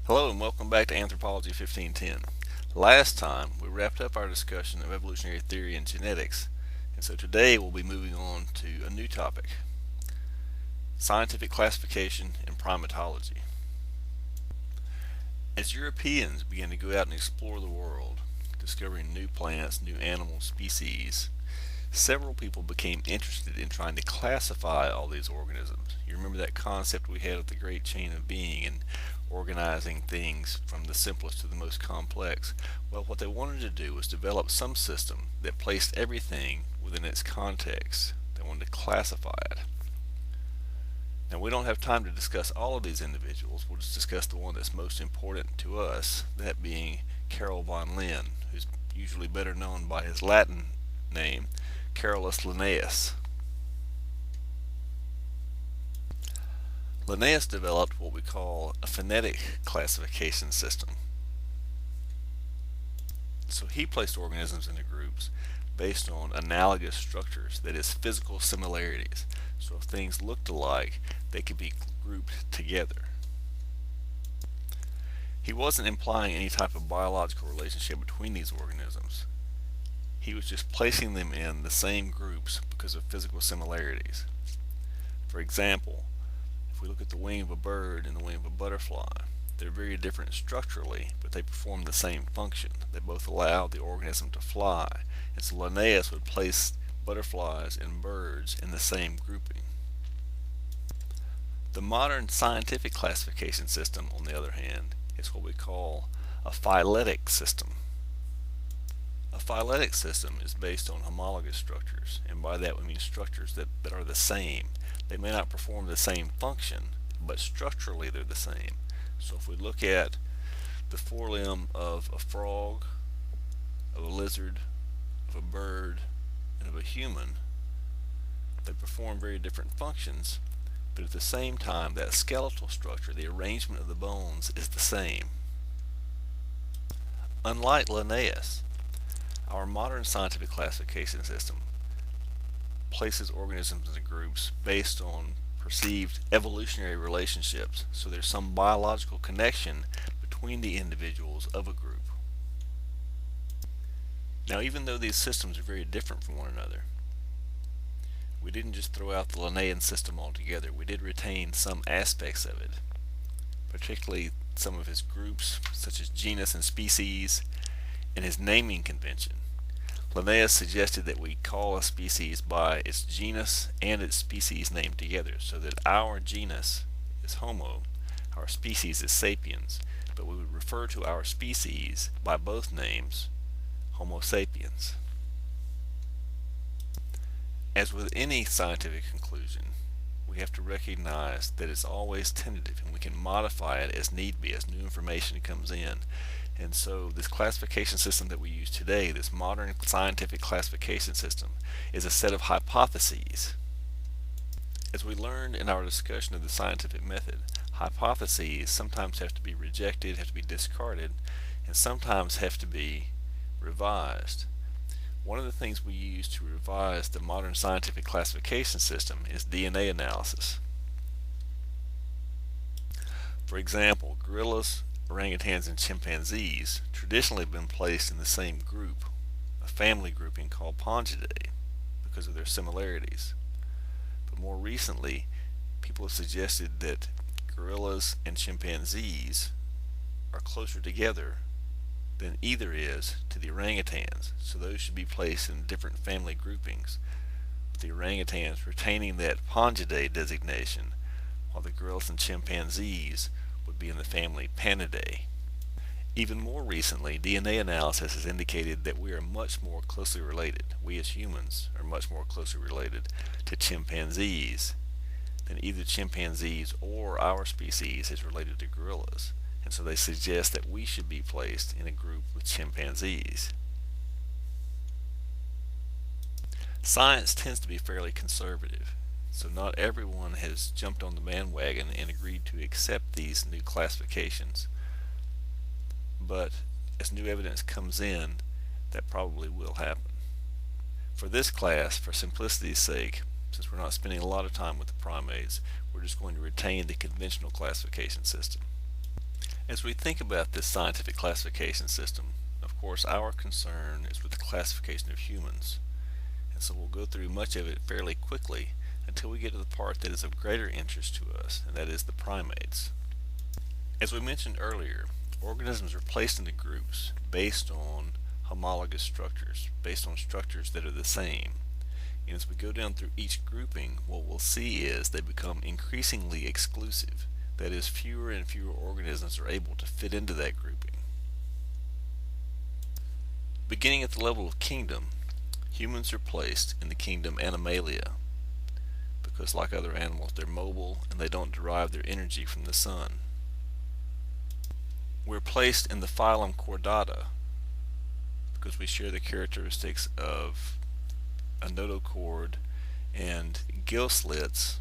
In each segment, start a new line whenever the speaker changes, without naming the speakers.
Hello and welcome back to Anthropology 1510. Last time we wrapped up our discussion of evolutionary theory and genetics, and so today we'll be moving on to a new topic, scientific classification and primatology. As Europeans began to go out and explore the world, discovering new plants, new animal species, several people became interested in trying to classify all these organisms. You remember that concept we had of the great chain of being and organizing things from the simplest to the most complex. Well, what they wanted to do was develop some system that placed everything within its context. They wanted to classify it. Now, we don't have time to discuss all of these individuals. We'll just discuss the one that's most important to us, that being Carl von Linné, who's usually better known by his Latin name, Carolus Linnaeus. Linnaeus developed what we call a phonetic classification system. So he placed organisms into groups based on analogous structures, that is, physical similarities. So if things looked alike, they could be grouped together. He wasn't implying any type of biological relationship between these organisms. He was just placing them in the same groups because of physical similarities. For example, if we look at the wing of a bird and the wing of a butterfly, they're very different structurally, but they perform the same function. They both allow the organism to fly. And so Linnaeus would place butterflies and birds in the same grouping. The modern scientific classification system, on the other hand, is what we call a phyletic system. A phyletic system is based on homologous structures, and by that we mean structures that are the same. They may not perform the same function, but structurally they're the same. So if we look at the forelimb of a frog, of a lizard, of a bird, and of a human, they perform very different functions, but at the same time that skeletal structure, the arrangement of the bones, is the same. Unlike Linnaeus, our modern scientific classification system places organisms into groups based on perceived evolutionary relationships, so there's some biological connection between the individuals of a group. Now, even though these systems are very different from one another, we didn't just throw out the Linnaean system altogether. We did retain some aspects of it, particularly some of his groups, such as genus and species, and his naming convention. Linnaeus suggested that we call a species by its genus and its species name together, so that our genus is Homo, our species is Sapiens, but we would refer to our species by both names, Homo sapiens. As with any scientific conclusion, we have to recognize that it's always tentative, and we can modify it as need be, as new information comes in. And so this classification system that we use today, this modern scientific classification system, is a set of hypotheses. As we learned in our discussion of the scientific method, hypotheses sometimes have to be rejected, have to be discarded, and sometimes have to be revised. One of the things we use to revise the modern scientific classification system is DNA analysis. For example, gorillas, orangutans, and chimpanzees traditionally have been placed in the same group, a family grouping called Pongidae, because of their similarities. But more recently, people have suggested that gorillas and chimpanzees are closer together than either is to the orangutans, so those should be placed in different family groupings, with the orangutans retaining that Pongidae designation, while the gorillas and chimpanzees would be in the family Panidae. Even more recently, DNA analysis has indicated that we are much more closely related. We as humans are much more closely related to chimpanzees than either chimpanzees or our species is related to gorillas. And so they suggest that we should be placed in a group with chimpanzees. Science tends to be fairly conservative, so not everyone has jumped on the bandwagon and agreed to accept these new classifications. But as new evidence comes in, that probably will happen. For this class, for simplicity's sake, since we're not spending a lot of time with the primates, we're just going to retain the conventional classification system. As we think about this scientific classification system, of course our concern is with the classification of humans, and so we'll go through much of it fairly quickly until we get to the part that is of greater interest to us, and that is the primates. As we mentioned earlier, organisms are placed into groups based on homologous structures, based on structures that are the same. And as we go down through each grouping, what we'll see is they become increasingly exclusive. That is, fewer and fewer organisms are able to fit into that grouping. Beginning at the level of kingdom, humans are placed in the kingdom Animalia because, like other animals, they're mobile and they don't derive their energy from the sun. We're placed in the phylum Chordata because we share the characteristics of a notochord and gill slits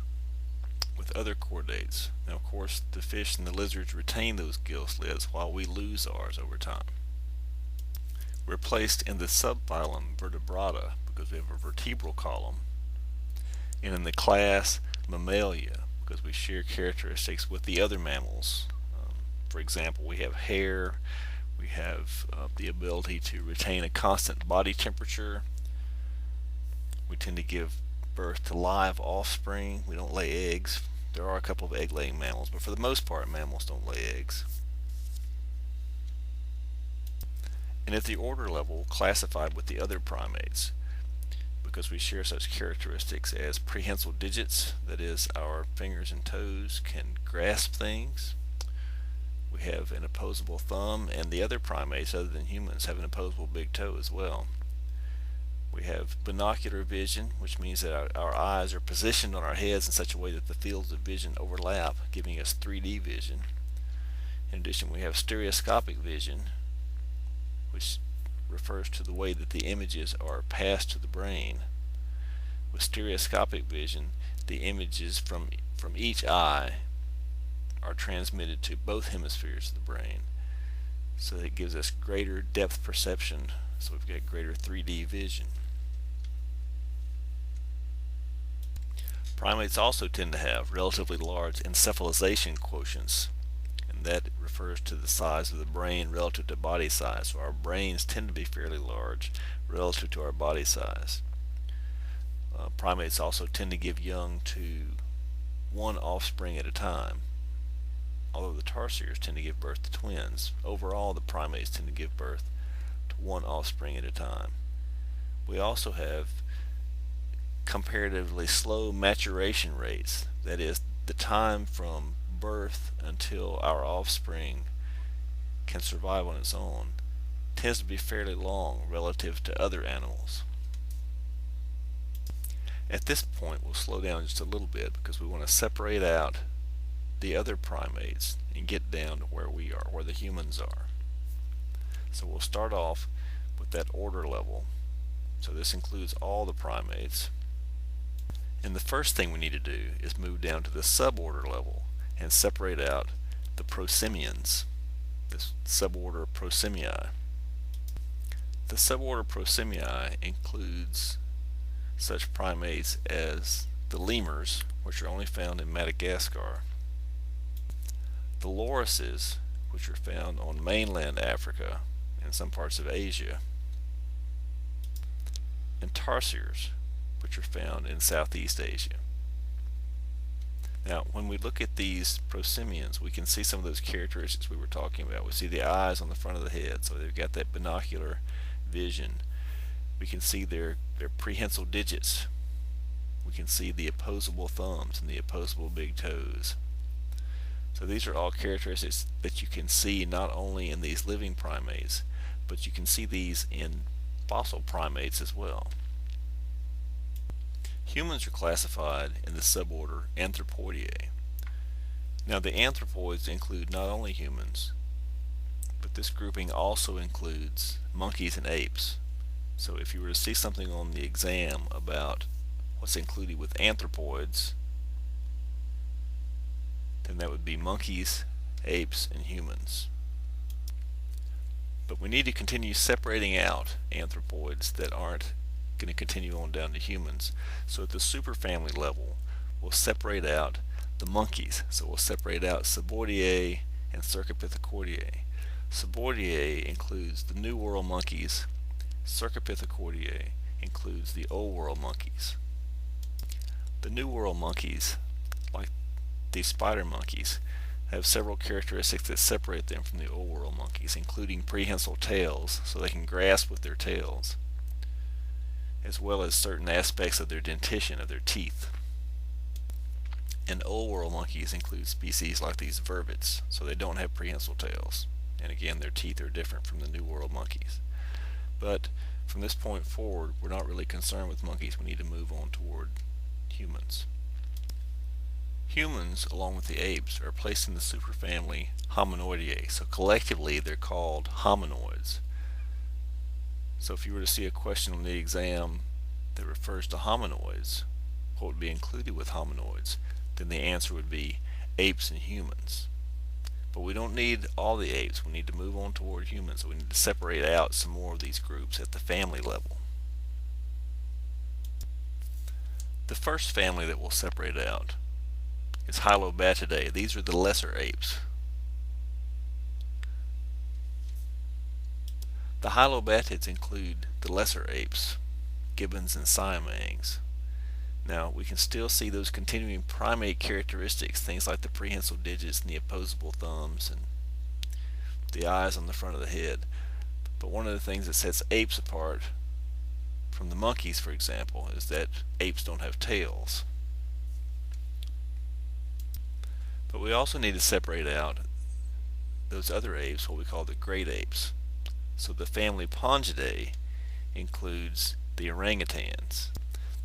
with other chordates. Now, of course, the fish and the lizards retain those gill slits while we lose ours over time. We're placed in the subphylum Vertebrata because we have a vertebral column, and in the class Mammalia because we share characteristics with the other mammals. For example, we have hair, we have the ability to retain a constant body temperature. We tend to give birth to live offspring. We don't lay eggs. There are a couple of egg-laying mammals, but for the most part, mammals don't lay eggs. And at the order level, classified with the other primates, because we share such characteristics as prehensile digits, that is, our fingers and toes can grasp things. We have an opposable thumb, and the other primates, other than humans, have an opposable big toe as well. We have binocular vision, which means that our eyes are positioned on our heads in such a way that the fields of vision overlap, giving us 3D vision. In addition, we have stereoscopic vision, which refers to the way that the images are passed to the brain. With stereoscopic vision, the images from each eye are transmitted to both hemispheres of the brain. So that gives us greater depth perception, so we've got greater 3D vision. Primates also tend to have relatively large encephalization quotients, and that refers to the size of the brain relative to body size. So our brains tend to be fairly large relative to our body size. Primates also tend to give young to one offspring at a time, although the tarsiers tend to give birth to twins. Overall, the primates tend to give birth to one offspring at a time. We also have comparatively slow maturation rates, that is, the time from birth until our offspring can survive on its own tends to be fairly long relative to other animals. At this point, we'll slow down just a little bit because we want to separate out the other primates and get down to where we are, where the humans are. So we'll start off with that order level. So this includes all the primates. And the first thing we need to do is move down to the suborder level and separate out the prosimians, this suborder Prosimii. The suborder Prosimii includes such primates as the lemurs, which are only found in Madagascar, the lorises, which are found on mainland Africa and some parts of Asia, and tarsiers, which are found in Southeast Asia. Now, when we look at these prosimians, we can see some of those characteristics we were talking about. We see the eyes on the front of the head, so they've got that binocular vision. We can see their prehensile digits. We can see the opposable thumbs and the opposable big toes. So these are all characteristics that you can see not only in these living primates, but you can see these in fossil primates as well. Humans are classified in the suborder Anthropoideae. Now, the anthropoids include not only humans, but this grouping also includes monkeys and apes. So if you were to see something on the exam about what's included with anthropoids, then that would be monkeys, apes, and humans. But we need to continue separating out anthropoids that aren't going to continue on down to humans. So at the superfamily level, we'll separate out the monkeys. So we'll separate out Suboideae and Cercopithecordea. Subordia includes the New World monkeys. Cercopithecordea includes the Old World monkeys. The New World monkeys, like these spider monkeys, have several characteristics that separate them from the Old World monkeys, including prehensile tails, so they can grasp with their tails, as well as certain aspects of their dentition, of their teeth. And Old World monkeys include species like these vervets, so they don't have prehensile tails. And again, their teeth are different from the New World monkeys. But from this point forward, we're not really concerned with monkeys. We need to move on toward humans. Humans, along with the apes, are placed in the superfamily Hominoideae, so collectively they're called hominoids. So if you were to see a question on the exam that refers to hominoids, what would be included with hominoids, then the answer would be apes and humans. But we don't need all the apes. We need to move on toward humans, so we need to separate out some more of these groups at the family level. The first family that we'll separate out is Hylobatidae. These are the lesser apes. The hylobatids include the lesser apes, gibbons and siamangs. Now, we can still see those continuing primate characteristics, things like the prehensile digits and the opposable thumbs and the eyes on the front of the head. But one of the things that sets apes apart from the monkeys, for example, is that apes don't have tails. But we also need to separate out those other apes, what we call the great apes. So the family Pongidae includes the orangutans.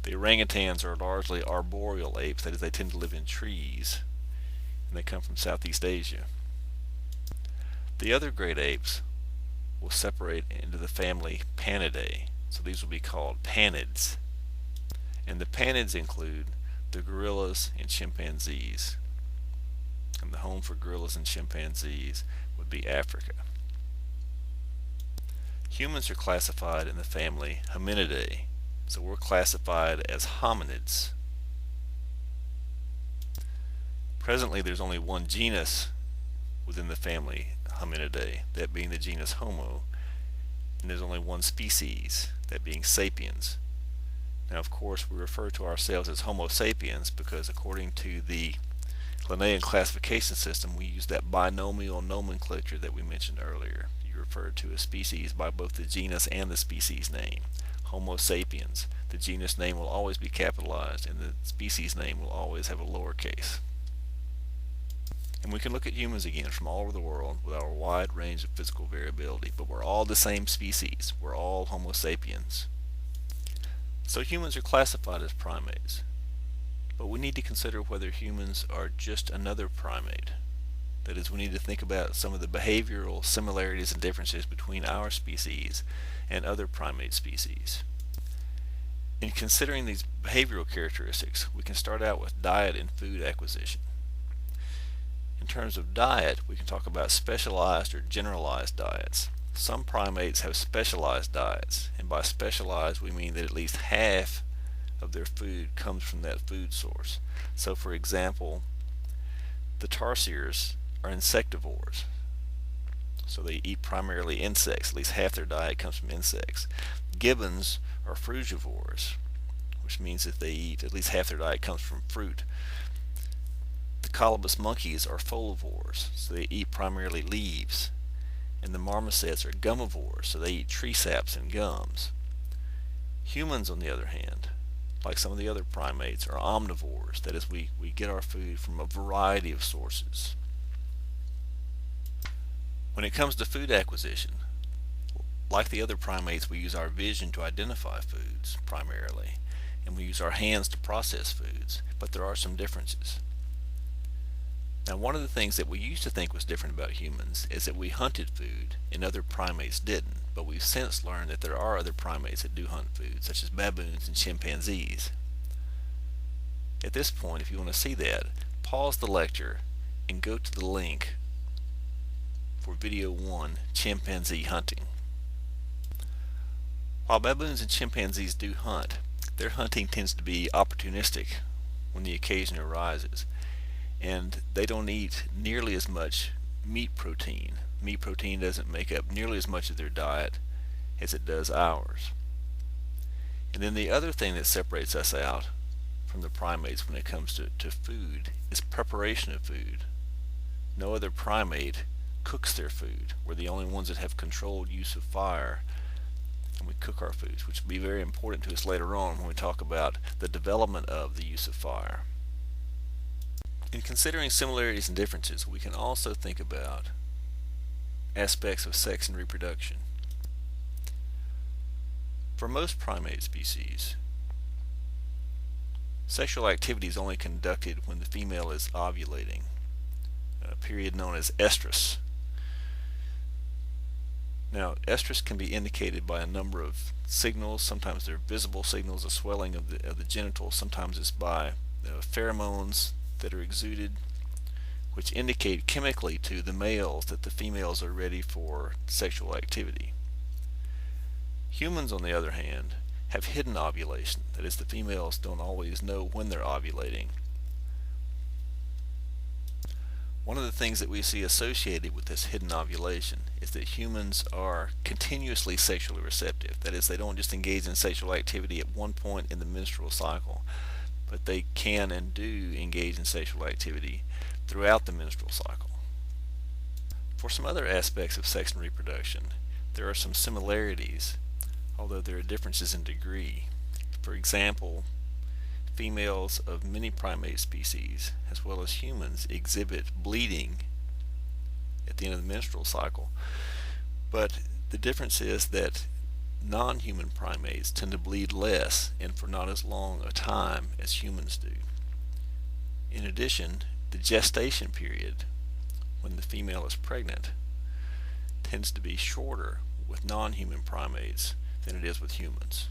The orangutans are largely arboreal apes, that is, they tend to live in trees, and they come from Southeast Asia. The other great apes will separate into the family Panidae, so these will be called panids. And the panids include the gorillas and chimpanzees. And the home for gorillas and chimpanzees would be Africa. Humans are classified in the family Hominidae, so we're classified as hominids. Presently there's only one genus within the family Hominidae, that being the genus Homo, and there's only one species, that being sapiens. Now of course we refer to ourselves as Homo sapiens because according to the Linnaean classification system we use that binomial nomenclature that we mentioned earlier. You refer to a species by both the genus and the species name. Homo sapiens, the genus name will always be capitalized and the species name will always have a lowercase. And we can look at humans again from all over the world with our wide range of physical variability, but we're all the same species. We're all Homo sapiens. So humans are classified as primates, but we need to consider whether humans are just another primate. That is, we need to think about some of the behavioral similarities and differences between our species and other primate species. In considering these behavioral characteristics, we can start out with diet and food acquisition. In terms of diet, we can talk about specialized or generalized diets. Some primates have specialized diets, and by specialized we mean that at least half of their food comes from that food source. So for example, the tarsiers are insectivores. So they eat primarily insects. At least half their diet comes from insects. Gibbons are frugivores, which means that they eat at least half their diet comes from fruit. The colobus monkeys are folivores, so they eat primarily leaves. And the marmosets are gumivores, so they eat tree saps and gums. Humans, on the other hand, like some of the other primates, are omnivores. That is, we get our food from a variety of sources. When it comes to food acquisition, like the other primates, we use our vision to identify foods primarily, and we use our hands to process foods, but there are some differences. Now, one of the things that we used to think was different about humans is that we hunted food and other primates didn't, but we've since learned that there are other primates that do hunt food, such as baboons and chimpanzees. At this point, if you want to see that, pause the lecture and go to the link for video 1, chimpanzee hunting. While baboons and chimpanzees do hunt, their hunting tends to be opportunistic when the occasion arises, and they don't eat nearly as much meat protein. Meat protein doesn't make up nearly as much of their diet as it does ours. And then the other thing that separates us out from the primates when it comes to food is preparation of food. No other primate cooks their food. We're the only ones that have controlled use of fire, and we cook our foods, which will be very important to us later on when we talk about the development of the use of fire. In considering similarities and differences, we can also think about aspects of sex and reproduction. For most primate species, sexual activity is only conducted when the female is ovulating, a period known as estrus. Now, estrus can be indicated by a number of signals. Sometimes they're visible signals, a swelling of the genitals. Sometimes it's by pheromones that are exuded, which indicate chemically to the males that the females are ready for sexual activity. Humans, on the other hand, have hidden ovulation. That is, the females don't always know when they're ovulating. One of the things that we see associated with this hidden ovulation is that humans are continuously sexually receptive. That is, they don't just engage in sexual activity at one point in the menstrual cycle, but they can and do engage in sexual activity throughout the menstrual cycle. For some other aspects of sex and reproduction, there are some similarities, although there are differences in degree. For example, females of many primate species, as well as humans, exhibit bleeding at the end of the menstrual cycle. But the difference is that non-human primates tend to bleed less and for not as long a time as humans do. In addition, the gestation period, when the female is pregnant, tends to be shorter with non-human primates than it is with humans.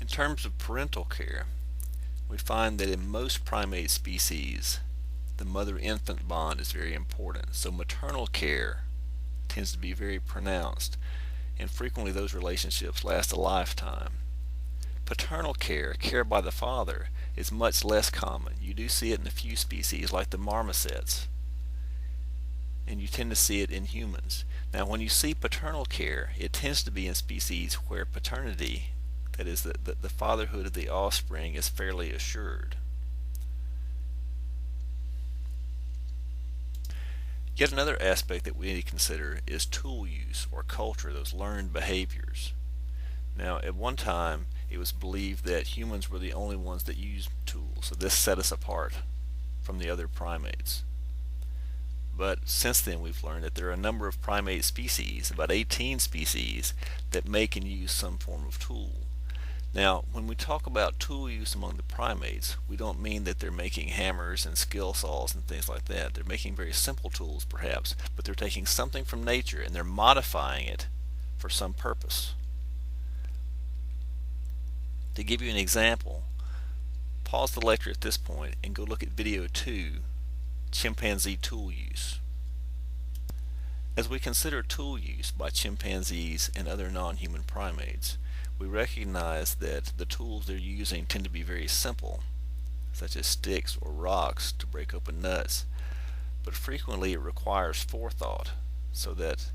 In terms of parental care, we find that in most primate species, the mother-infant bond is very important. So maternal care tends to be very pronounced, and frequently those relationships last a lifetime. Paternal care, care by the father, is much less common. You do see it in a few species like the marmosets, and you tend to see it in humans. Now, when you see paternal care, it tends to be in species where paternity, that is, the fatherhood of the offspring, is fairly assured. Yet another aspect that we need to consider is tool use or culture, those learned behaviors. Now, at one time, it was believed that humans were the only ones that used tools, so this set us apart from the other primates. But since then, we've learned that there are a number of primate species, about 18 species, that make and use some form of tool. Now, when we talk about tool use among the primates, we don't mean that they're making hammers and skill saws and things like that. They're making very simple tools, perhaps, but they're taking something from nature and they're modifying it for some purpose. To give you an example, pause the lecture at this point and go look at video 2, chimpanzee tool use. As we consider tool use by chimpanzees and other non-human primates, we recognize that the tools they're using tend to be very simple, such as sticks or rocks to break open nuts, but frequently it requires forethought, so that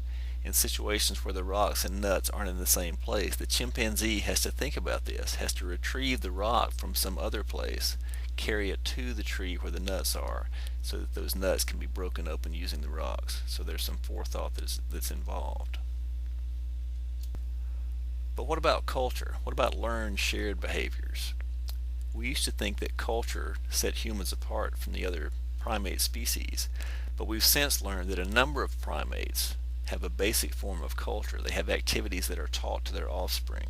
in situations where the rocks and nuts aren't in the same place, the chimpanzee has to think about this, has to retrieve the rock from some other place, carry it to the tree where the nuts are, so that those nuts can be broken open using the rocks. So there's some forethought that's involved. But what about culture? What about learned shared behaviors? We used to think that culture set humans apart from the other primate species, but we've since learned that a number of primates have a basic form of culture. They have activities that are taught to their offspring.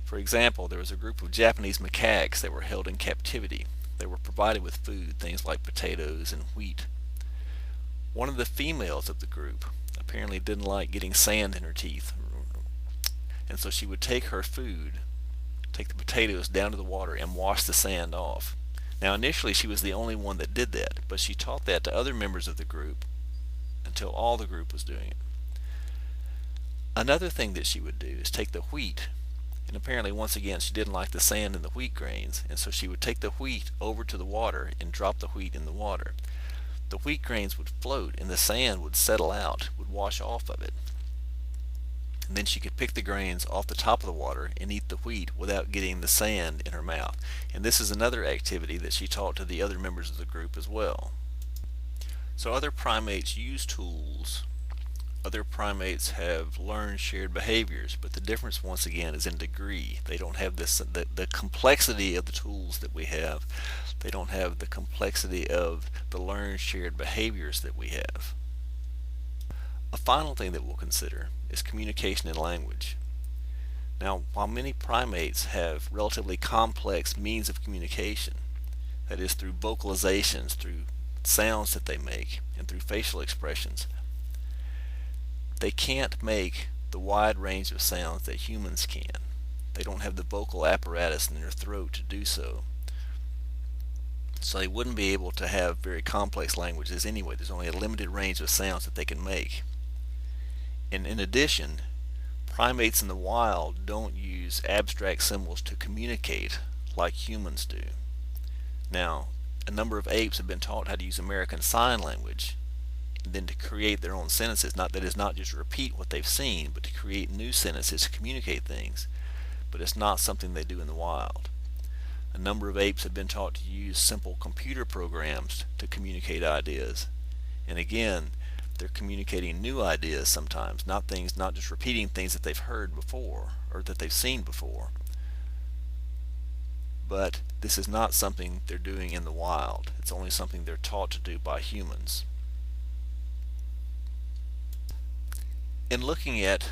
For example, there was a group of Japanese macaques that were held in captivity. They were provided with food, things like potatoes and wheat. One of the females of the group apparently didn't like getting sand in her teeth, and so she would take her food, take the potatoes down to the water and wash the sand off. Now, initially she was the only one that did that, but she taught that to other members of the group until all the group was doing it. Another thing that she would do is take the wheat And apparently, once again, she didn't like the sand in the wheat grains, and so she would take the wheat over to the water and drop the wheat in the water. The wheat grains would float and the sand would settle out, would wash off of it. And then she could pick the grains off the top of the water and eat the wheat without getting the sand in her mouth. And this is another activity that she taught to the other members of the group as well. So other primates use tools. Other primates have learned shared behaviors, but the difference once again is in degree. They don't have the complexity of the tools that we have. They don't have the complexity of the learned shared behaviors that we have. A final thing that we'll consider is communication and language. Now, while many primates have relatively complex means of communication, that is through vocalizations, through sounds that they make, and through facial expressions, they can't make the wide range of sounds that humans can. They don't have the vocal apparatus in their throat to do so. So they wouldn't be able to have very complex languages anyway. There's only a limited range of sounds that they can make. And in addition, primates in the wild don't use abstract symbols to communicate like humans do. Now, a number of apes have been taught how to use American Sign Language, and then to create their own sentences. That is not just repeat what they've seen, but to create new sentences to communicate things. But it's not something they do in the wild. A number of apes have been taught to use simple computer programs to communicate ideas. And again, they're communicating new ideas sometimes, not just repeating things that they've heard before or that they've seen before. But this is not something they're doing in the wild. It's only something they're taught to do by humans. In looking at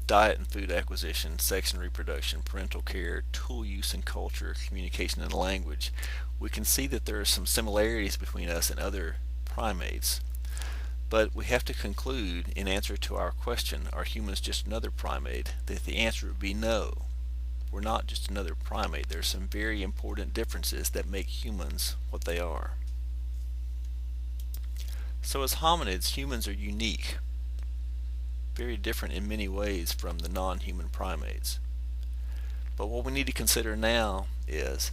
diet and food acquisition, sex and reproduction, parental care, tool use and culture, communication and language, we can see that there are some similarities between us and other primates. But we have to conclude, in answer to our question, are humans just another primate, that the answer would be no. We're not just another primate. There are some very important differences that make humans what they are. So as hominids, humans are unique, very different in many ways from the non-human primates. But what we need to consider now is,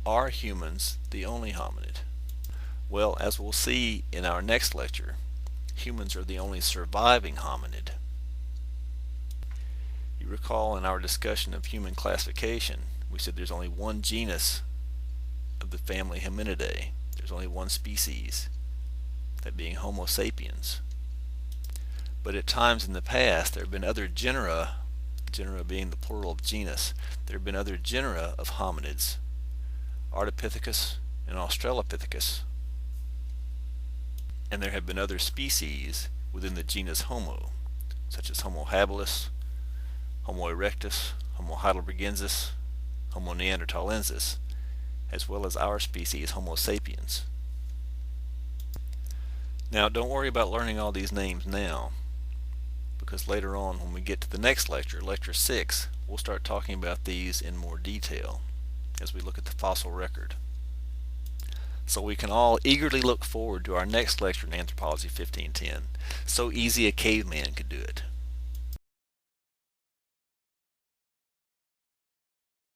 are humans the only hominid? Well, as we'll see in our next lecture, humans are the only surviving hominid. You recall in our discussion of human classification, we said there's only one genus of the family Hominidae. There's only one species, that being Homo sapiens. But at times in the past, there have been other genera being the plural of genus, there have been other genera of hominids, Ardipithecus and Australopithecus. And there have been other species within the genus Homo, such as Homo habilis, Homo erectus, Homo heidelbergensis, Homo neanderthalensis, as well as our species Homo sapiens. Now, don't worry about learning all these names now, because later on when we get to the next lecture, lecture 6, we'll start talking about these in more detail as we look at the fossil record. So we can all eagerly look forward to our next lecture in Anthropology 1510. So easy a caveman could do it.